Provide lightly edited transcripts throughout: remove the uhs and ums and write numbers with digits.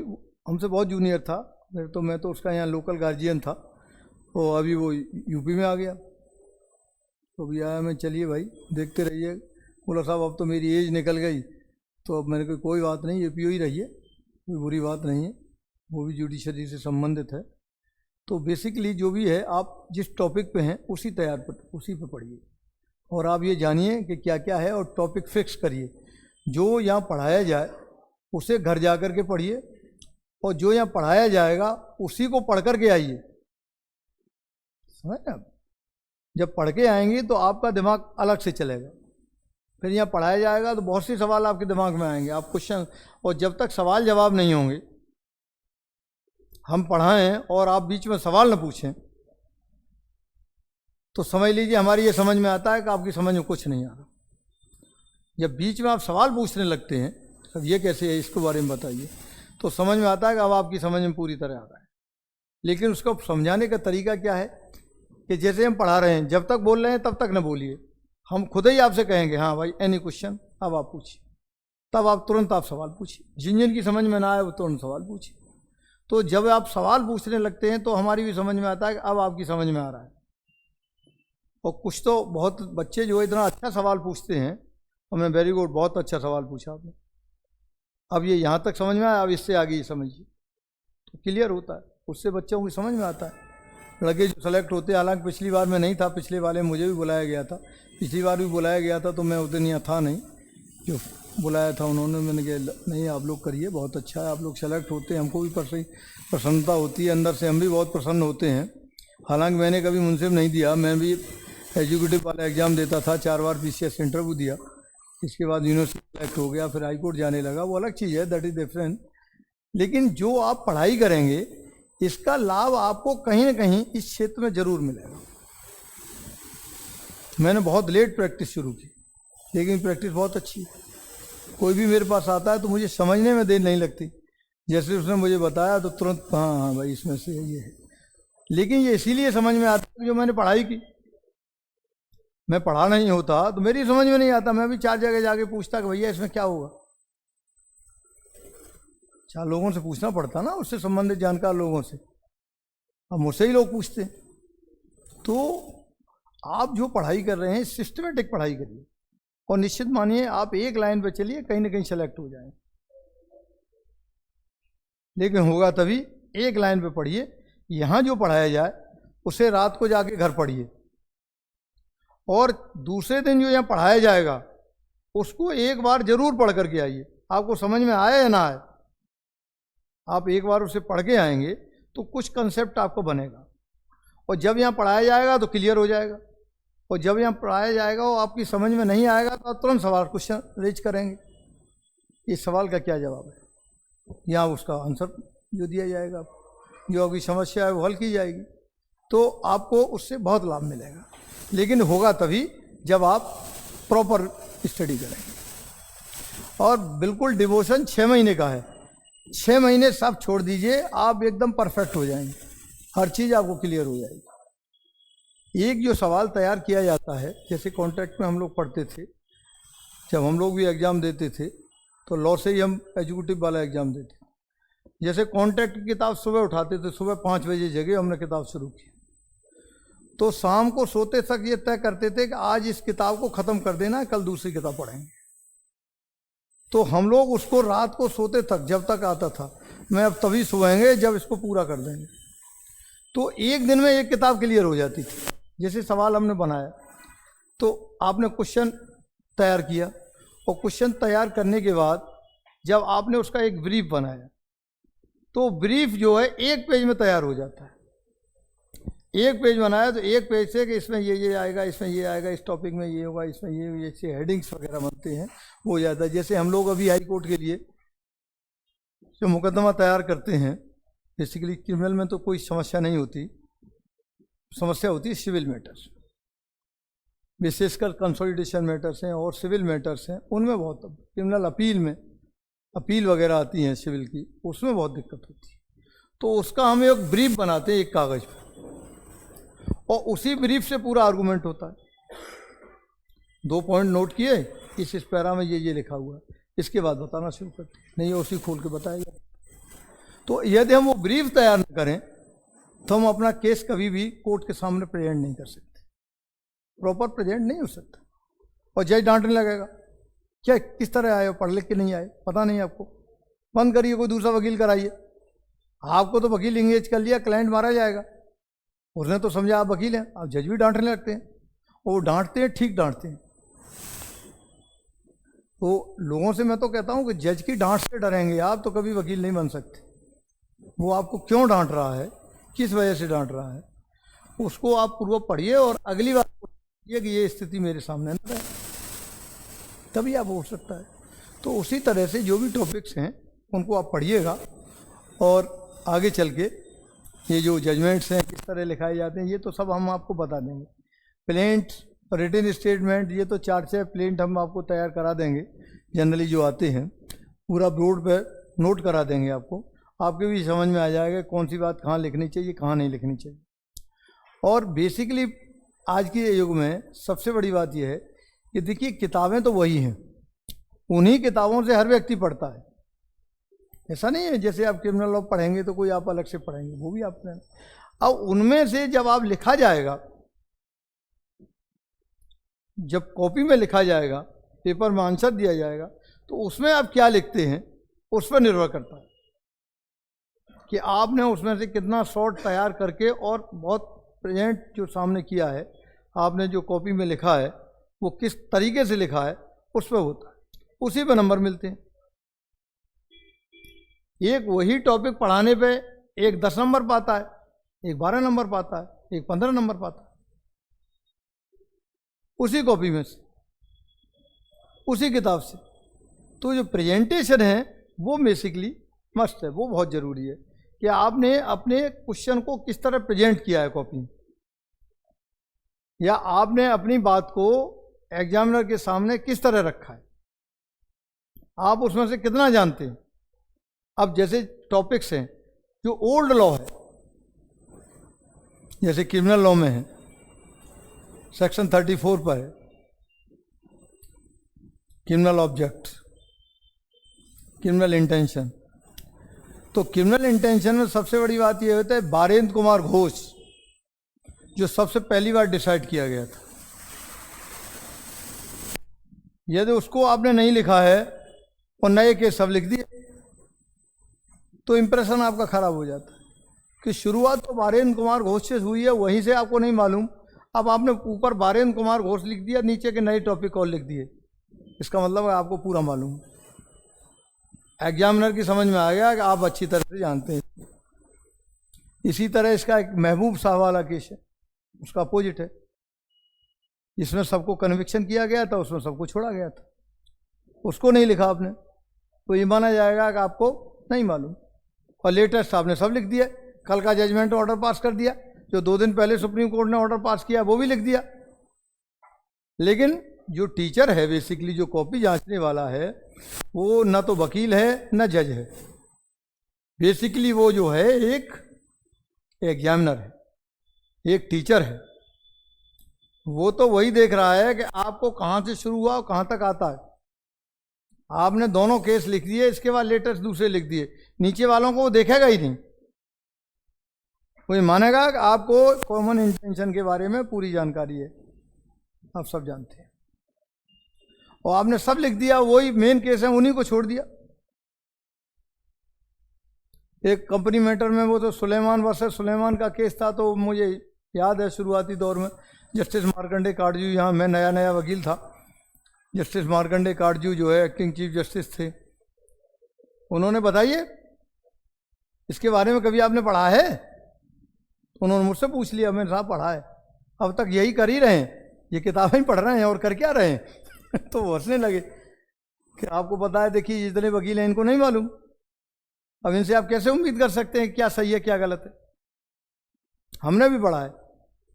हमसे बहुत जूनियर था फिर तो मैं तो उसका यहाँ लोकल गार्जियन था। तो अभी वो यूपी में आ गया। तो अभी आया मैं, चलिए भाई देखते रहिए। बोला साहब अब तो मेरी एज निकल गई। तो अब मैंने कहा कोई बात नहीं, यूपी ही रहिए, कोई बुरी बात नहीं है, वो भी जुडिशरी से संबंधित है। तो बेसिकली जो भी है आप जिस टॉपिक पे हैं उसी पे पढ़िए और आप ये जानिए कि क्या क्या है और टॉपिक फिक्स करिए। जो यहाँ पढ़ाया जाए उसे घर जा कर के पढ़िए और जो यहाँ पढ़ाया जाएगा उसी को पढ़ कर के आइए। समझ आप, जब पढ़ के आएंगे तो आपका दिमाग अलग से चलेगा। फिर यहाँ पढ़ाया जाएगा तो बहुत से सवाल आपके दिमाग में आएंगे, आप क्वेश्चन, और जब तक सवाल जवाब नहीं होंगे, हम पढ़ाएं और आप बीच में सवाल न पूछें तो समझ लीजिए हमारी ये समझ में आता है कि आपकी समझ में कुछ नहीं आ रहा। जब बीच में आप सवाल पूछने लगते हैं अब ये कैसे है, इसके बारे में बताइए, तो समझ में आता है कि अब आपकी समझ में पूरी तरह आ रहा है। लेकिन उसको समझाने का तरीका क्या है कि जैसे हम पढ़ा रहे हैं, जब तक बोल रहे हैं तब तक न बोलिए, हम खुद ही आपसे कहेंगे हाँ भाई एनी क्वेश्चन, अब आप पूछिए, तब आप तुरंत आप सवाल पूछिए। जिन जिन की समझ में ना आए वो तुरंत सवाल पूछिए। तो जब आप सवाल पूछने लगते हैं तो हमारी भी समझ में आता है कि अब आपकी समझ में आ रहा है। और कुछ तो बहुत बच्चे जो इतना अच्छा सवाल पूछते हैं, और मैं वेरी गुड, बहुत अच्छा सवाल पूछा आपने, अब ये यहाँ तक समझ में आया, अब इससे आगे ये समझिए, तो क्लियर होता है, उससे बच्चों की समझ में आता है। लड़के जो सेलेक्ट होते हैं, हालांकि पिछली बार में नहीं था, पिछले वाले मुझे भी बुलाया गया था, पिछली बार भी बुलाया गया था तो मैं उतनी यहाँ था नहीं, जो बुलाया था उन्होंने, मैंने कहा नहीं आप लोग करिए, बहुत अच्छा है, आप लोग सेलेक्ट होते हैं, हमको भी प्रसन्नता होती है, अंदर से हम भी बहुत प्रसन्न होते हैं। हालांकि मैंने कभी मुंसिफ नहीं दिया, मैं भी एग्जीक्यूटिव वाला एग्ज़ाम देता था, 4 बार PCS इंटरव्यू दिया, इसके बाद यूनिवर्सिटी सेलेक्ट हो गया, फिर हाई कोर्ट जाने लगा, वो अलग चीज़ है, दैट इज़ डिफरेंट। लेकिन जो आप पढ़ाई करेंगे इसका लाभ आपको कहीं ना कहीं इस क्षेत्र में ज़रूर मिलेगा। मैंने बहुत लेट प्रैक्टिस शुरू की, लेकिन प्रैक्टिस बहुत अच्छी है। कोई भी मेरे पास आता है तो मुझे समझने में देर नहीं लगती, जैसे उसने मुझे बताया तो तुरंत हाँ हाँ भाई इसमें से ये है। लेकिन ये इसीलिए समझ में आता है जो मैंने पढ़ाई की। मैं पढ़ा नहीं होता तो मेरी समझ में नहीं आता, मैं भी 4 जगह जाके पूछता कि भैया इसमें क्या होगा। 4 लोगों से पूछना पड़ता ना, उससे संबंधित जानकार लोगों से, अब मुझसे ही लोग पूछते। तो आप जो पढ़ाई कर रहे हैं सिस्टमेटिक पढ़ाई करिए और निश्चित मानिए आप एक लाइन पे चलिए, कहीं ना कहीं सेलेक्ट हो जाएंगे। लेकिन होगा तभी, एक लाइन पे पढ़िए, यहाँ जो पढ़ाया जाए उसे रात को जाके घर पढ़िए, और दूसरे दिन जो यहाँ पढ़ाया जाएगा उसको एक बार जरूर पढ़ करके आइए, आपको समझ में आए या ना आए। आप एक बार उसे पढ़ के आएंगे तो कुछ कंसेप्ट आपको बनेगा, और जब यहाँ पढ़ाया जाएगा तो क्लियर हो जाएगा, और जब यहाँ पढ़ाया जाएगा वो आपकी समझ में नहीं आएगा तो आप तुरंत सवाल क्वेश्चन रेज करेंगे, इस सवाल का क्या जवाब है, यहाँ उसका आंसर जो दिया जाएगा, जो आपकी समस्या है वो हल की जाएगी। तो आपको उससे बहुत लाभ मिलेगा, लेकिन होगा तभी जब आप प्रॉपर स्टडी करेंगे। और बिल्कुल डिवोशन 6 महीने का है, 6 महीने सब छोड़ दीजिए, आप एकदम परफेक्ट हो जाएंगे, हर चीज़ आपको क्लियर हो जाएगी। एक जो सवाल तैयार किया जाता है, जैसे कॉन्ट्रैक्ट में हम लोग पढ़ते थे, जब हम लोग भी एग्ज़ाम देते थे तो लॉ से ही हम एग्जीक्यूटिव वाला एग्ज़ाम देते। जैसे कॉन्ट्रैक्ट की किताब सुबह उठाते थे, सुबह 5 बजे जगह हमने किताब शुरू की, तो शाम को सोते तक ये तय करते थे कि आज इस किताब को ख़त्म कर देना है, कल दूसरी किताब पढ़ेंगे। तो हम लोग उसको रात को सोते तक, जब तक आता था, मैं अब तभी सोएंगे जब इसको पूरा कर देंगे। तो एक दिन में एक किताब क्लियर हो जाती थी। जैसे सवाल हमने बनाया तो आपने क्वेश्चन तैयार किया, और क्वेश्चन तैयार करने के बाद जब आपने उसका एक ब्रीफ बनाया तो ब्रीफ जो है 1 पेज में तैयार हो जाता है। 1 पेज बनाया तो 1 पेज से कि इसमें ये आएगा, इसमें ये आएगा, इस टॉपिक में ये होगा, इसमें ये, जैसे हेडिंग्स वगैरह बनते हैं वो हो जाता है। जैसे हम लोग अभी हाई कोर्ट के लिए जो मुकदमा तैयार करते हैं, बेसिकली क्रिमिनल में तो कोई समस्या नहीं होती, समस्या होती है सिविल मैटर्स, विशेषकर कंसोलिडेशन मैटर्स हैं और सिविल मैटर्स हैं, उनमें बहुत, क्रिमिनल अपील में अपील वगैरह आती हैं सिविल की, उसमें बहुत दिक्कत होती है। तो उसका हम एक ब्रीफ बनाते हैं एक कागज़ पर, और उसी ब्रीफ से पूरा आर्गूमेंट होता है। 2 पॉइंट नोट किए, इस पैरा में ये लिखा हुआ है, इसके बाद बताना शुरू करते, नहीं उसी खोल के बताएगा। तो यदि हम वो ब्रीफ तैयार न करें तो हम अपना केस कभी भी कोर्ट के सामने प्रेजेंट नहीं कर सकते, प्रॉपर प्रेजेंट नहीं हो सकता। और जज डांटने लगेगा, क्या किस तरह आए हो, पढ़ लिख के नहीं आए, पता नहीं आपको, बंद करिए, कोई दूसरा वकील कराइए। आपको तो वकील इंगेज कर लिया, क्लाइंट मारा जाएगा, उसने तो समझा आप वकील हैं। आप जज भी डांटने लगते हैं, वो डांटते हैं, ठीक डांटते हैं। तो लोगों से मैं तो कहता हूं कि जज की डांट से डरेंगे आप तो कभी वकील नहीं बन सकते। वो आपको क्यों डांट रहा है, किस वजह से डांट रहा है, उसको आप पूर्वक पढ़िए और अगली बार ये कि ये स्थिति मेरे सामने न रहे, तभी आप हो सकता है। तो उसी तरह से जो भी टॉपिक्स हैं उनको आप पढ़िएगा और आगे चल के ये जो जजमेंट्स हैं किस तरह लिखाए जाते हैं ये तो सब हम आपको बता देंगे। प्लेंट, रिटन स्टेटमेंट, ये तो 4-6 प्लेंट हम आपको तैयार करा देंगे, जनरली जो आते हैं पूरा बोर्ड पे नोट करा देंगे आपको, आपके भी समझ में आ जाएगा कौन सी बात कहाँ लिखनी चाहिए, कहाँ नहीं लिखनी चाहिए। और बेसिकली आज के युग में सबसे बड़ी बात यह है कि देखिए किताबें तो वही हैं, उन्हीं किताबों से हर व्यक्ति पढ़ता है। ऐसा नहीं है जैसे आप क्रिमिनल लॉ पढ़ेंगे तो कोई आप अलग से पढ़ेंगे, वो भी आप अब उनमें से जब आप लिखा जाएगा, जब कॉपी में लिखा जाएगा, पेपर में आंसर दिया जाएगा, तो उसमें आप क्या लिखते हैं उस पर निर्भर करता है कि आपने उसमें से कितना शॉर्ट तैयार करके और बहुत प्रेजेंट जो सामने किया है, आपने जो कॉपी में लिखा है वो किस तरीके से लिखा है उस पर होता है, उसी पे नंबर मिलते हैं। एक वही टॉपिक पढ़ाने पे एक 10 नंबर पाता है, एक 12 नंबर पाता है, एक 15 नंबर पाता है, उसी कॉपी में से, उसी किताब से। तो जो प्रेजेंटेशन है वो बेसिकली मस्ट है, वो बहुत ज़रूरी है कि आपने अपने क्वेश्चन को किस तरह प्रेजेंट किया है कॉपी में, या आपने अपनी बात को एग्जामिनर के सामने किस तरह रखा है, आप उसमें से कितना जानते हैं। अब जैसे टॉपिक्स हैं जो ओल्ड लॉ है, जैसे क्रिमिनल लॉ में है सेक्शन 34 पर है क्रिमिनल ऑब्जेक्ट, क्रिमिनल इंटेंशन। तो क्रिमिनल इंटेंशन में सबसे बड़ी बात यह होता है बारेंद्र कुमार घोष जो सबसे पहली बार डिसाइड किया गया था, यदि उसको आपने नहीं लिखा है और नए केस सब लिख दिए तो इंप्रेशन आपका खराब हो जाता है कि शुरुआत तो बारेंद्र कुमार घोष से हुई है, वहीं से आपको नहीं मालूम। अब आपने ऊपर बारेंद्र कुमार घोष लिख दिया, नीचे के नए टॉपिक और लिख दिए, इसका मतलब है आपको पूरा मालूम। एग्जामिनर की समझ में आ गया कि आप अच्छी तरह से जानते हैं। इसी तरह इसका एक महबूब साहब वाला केस है, उसका अपोजिट है, जिसमें सबको कन्विक्शन किया गया था, उसमें सबको छोड़ा गया था, उसको नहीं लिखा आपने, तो ये माना जाएगा कि आपको नहीं मालूम। और लेटेस्ट आपने सब लिख दिया, कल का जजमेंट ऑर्डर पास कर दिया, जो 2 दिन पहले सुप्रीम कोर्ट ने ऑर्डर पास किया वो भी लिख दिया। लेकिन जो टीचर है बेसिकली, जो कॉपी जांचने वाला है, वो न तो वकील है न जज है, बेसिकली वो जो है एक एग्जामिनर है, एक टीचर है। वो तो वही देख रहा है कि आपको कहाँ से शुरू हुआ और कहाँ तक आता है। आपने दोनों केस लिख दिए, इसके बाद लेटेस्ट दूसरे लिख दिए, नीचे वालों को वो देखेगा ही नहीं, वो ये मानेगा कि आपको कॉमन इंटेंशन के बारे में पूरी जानकारी है, आप सब जानते हैं, और आपने सब लिख दिया, वही मेन केस है, उन्हीं को छोड़ दिया। एक कंपनी मैटर में वो तो सुलेमान वर्सेस सुलेमान का केस था, तो मुझे याद है शुरुआती दौर में जस्टिस मार्कंडे काटजू, यहाँ मैं नया नया वकील था, जस्टिस मार्कंडे काटजू जो है एक्टिंग चीफ जस्टिस थे, उन्होंने बताइए इसके बारे में कभी आपने पढ़ा है? उन्होंने मुझसे पूछ लिया, मैंने साहब पढ़ा है, अब तक यही कर ही रहे हैं, ये किताबें ही पढ़ रहे हैं और कर क्या रहे हैं तो वो हंसने लगे कि आपको पता है, देखिए जितने वकील हैं इनको नहीं मालूम, अब इनसे आप कैसे उम्मीद कर सकते हैं क्या सही है क्या गलत है। हमने भी पढ़ा है,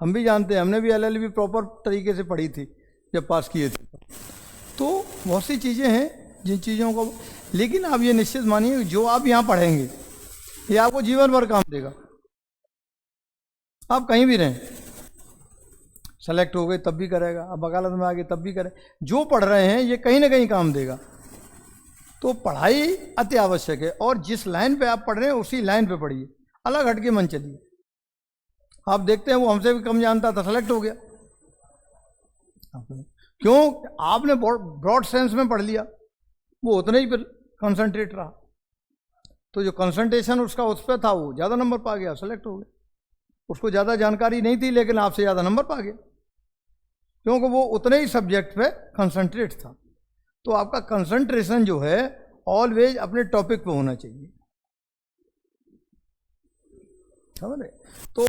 हम भी जानते हैं, हमने भी LLB प्रॉपर तरीके से पढ़ी थी जब पास किए थे। तो बहुत सी चीज़ें हैं जिन चीज़ों को, लेकिन आप ये निश्चित मानिए जो आप यहाँ पढ़ेंगे ये आपको जीवन भर काम देगा। आप कहीं भी रहें, सेलेक्ट हो गए तब भी करेगा, अब वकालत में आ गए तब भी करें, जो पढ़ रहे हैं ये कहीं ना कहीं काम देगा। तो पढ़ाई अति आवश्यक है, और जिस लाइन पे आप पढ़ रहे हैं उसी लाइन पे पढ़िए, अलग हटके मन चलिए। आप देखते हैं वो हमसे भी कम जानता था, सेलेक्ट हो गया। क्यों? आपने ब्रॉड सेंस में पढ़ लिया, वो उतना ही पर कंसंट्रेट रहा, तो जो कंसंट्रेशन उसका उस पर था वो ज़्यादा नंबर पा गया, सेलेक्ट हो गया। उसको ज़्यादा जानकारी नहीं थी लेकिन आपसे ज़्यादा नंबर पा गया, क्योंकि वो उतने ही सब्जेक्ट पे कंसंट्रेट था। तो आपका कंसंट्रेशन जो है ऑलवेज अपने टॉपिक पे होना चाहिए, समझ रहे? तो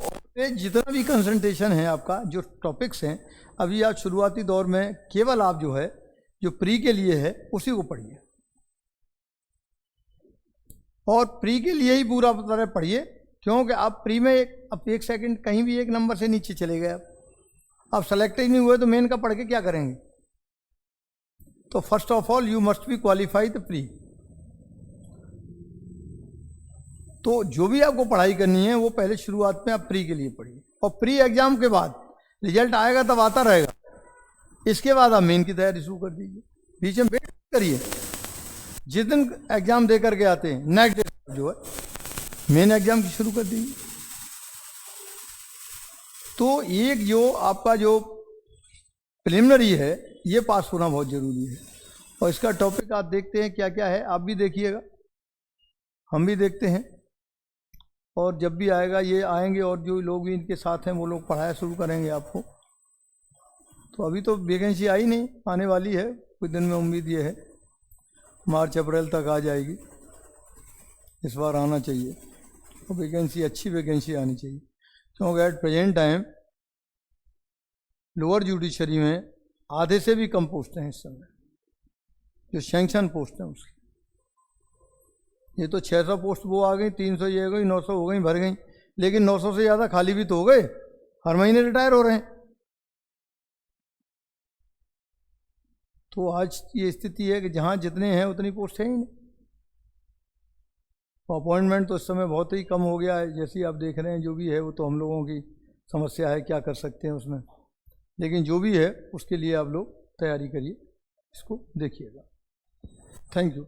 जितना भी कंसंट्रेशन है आपका, जो टॉपिक्स हैं, अभी आप शुरुआती दौर में केवल आप जो है जो प्री के लिए है उसी को पढ़िए, और प्री के लिए ही पूरा तरह पढ़िए, क्योंकि आप प्री में एक सेकंड कहीं भी एक नंबर से नीचे चले गए, आप सेलेक्ट ही नहीं हुए तो मेन का पढ़ के क्या करेंगे? तो first of all you must be qualify the pre. तो जो भी आपको पढ़ाई करनी है वो पहले शुरुआत में आप प्री के लिए पढ़िए, और प्री एग्जाम के बाद रिजल्ट आएगा तब आता रहेगा, इसके बाद आप मेन की तैयारी शुरू कर दीजिए, बीच में वेट करिए। जिस दिन एग्जाम दे करके आते हैं नेक्स्ट डे जो है मेन एग्जाम की शुरू कर दीजिए। तो एक जो आपका जो प्रिलिमिनरी है ये पास होना बहुत जरूरी है, और इसका टॉपिक आप देखते हैं क्या क्या है, आप भी देखिएगा, हम भी देखते हैं, और जब भी आएगा ये आएंगे और जो लोग भी इनके साथ हैं वो लोग पढ़ाया शुरू करेंगे आपको। तो अभी तो वैकेंसी आई नहीं, आने वाली है कुछ दिन में, उम्मीद ये है मार्च अप्रैल तक आ जाएगी, इस बार आना चाहिए, तो वैकेंसी अच्छी वैकेंसी आनी चाहिए, क्योंकि at present time lower judiciary में आधे से भी कम पोस्ट हैं इस समय, जो सैंक्शन पोस्ट हैं उसकी। ये तो 600 पोस्ट वो आ गई, 300 ये हो गई, 900 हो गई, भर गई, लेकिन 900 से ज़्यादा खाली भी तो हो गए, हर महीने रिटायर हो रहे हैं। तो आज ये स्थिति है कि जहाँ जितने हैं उतनी पोस्ट है ही नहीं, अपॉइंटमेंट तो इस समय बहुत ही कम हो गया है, जैसे ही आप देख रहे हैं जो भी है वो तो हम लोगों की समस्या है, क्या कर सकते हैं उसमें, लेकिन जो भी है उसके लिए आप लोग तैयारी करिए, इसको देखिएगा। Thank you.